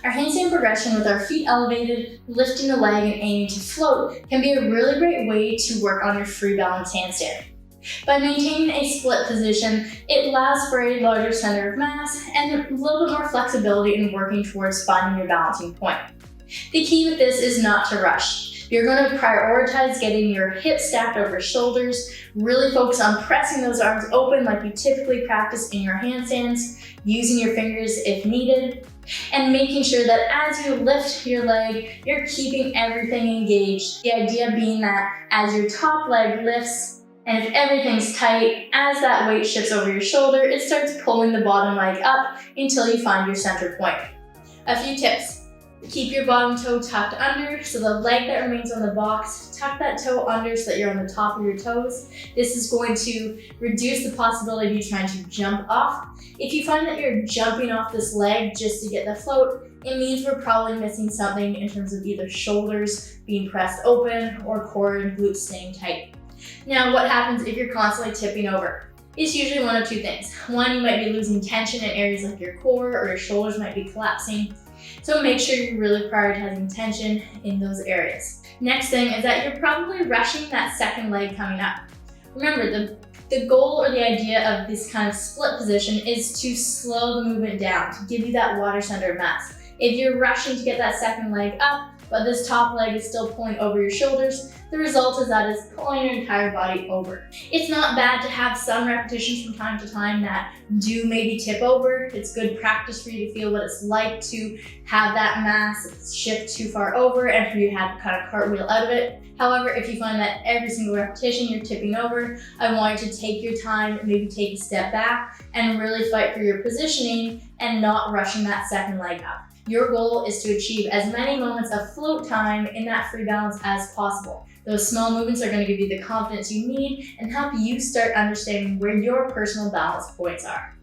Our handstand progression with our feet elevated, lifting the leg and aiming to float can be a really great way to work on your free balance handstand. By maintaining a split position, it allows for a larger center of mass and a little bit more flexibility in working towards finding your balancing point. The key with this is not to rush. You're going to prioritize getting your hips stacked over shoulders, really focus on pressing those arms open like you typically practice in your handstands, using your fingers if needed, and making sure that as you lift your leg, you're keeping everything engaged. The idea being that as your top leg lifts, and if everything's tight, as that weight shifts over your shoulder, it starts pulling the bottom leg up until you find your center point. A few tips. Keep your bottom toe tucked under, so the leg that remains on the box, tuck that toe under so that you're on the top of your toes. This is going to reduce the possibility of you trying to jump off. If you find that you're jumping off this leg just to get the float, it means we're probably missing something in terms of either shoulders being pressed open or core and glutes staying tight. Now, what happens if you're constantly tipping over? It's usually one of two things. One, you might be losing tension in areas like your core, or your shoulders might be collapsing. So make sure you're really prioritizing tension in those areas. Next thing is that you're probably rushing that second leg coming up. Remember, the goal or the idea of this kind of split position is to slow the movement down, to give you that water center of mass. If you're rushing to get that second leg up, but this top leg is still pulling over your shoulders, the result is that it's pulling your entire body over. It's not bad to have some repetitions from time to time that do maybe tip over. It's good practice for you to feel what it's like to have that mass shift too far over and for you to have to kind of cartwheel out of it. However, if you find that every single repetition you're tipping over, I want you to take your time, maybe take a step back and really fight for your positioning and not rushing that second leg up. Your goal is to achieve as many moments of float time in that free balance as possible. Those small movements are going to give you the confidence you need and help you start understanding where your personal balance points are.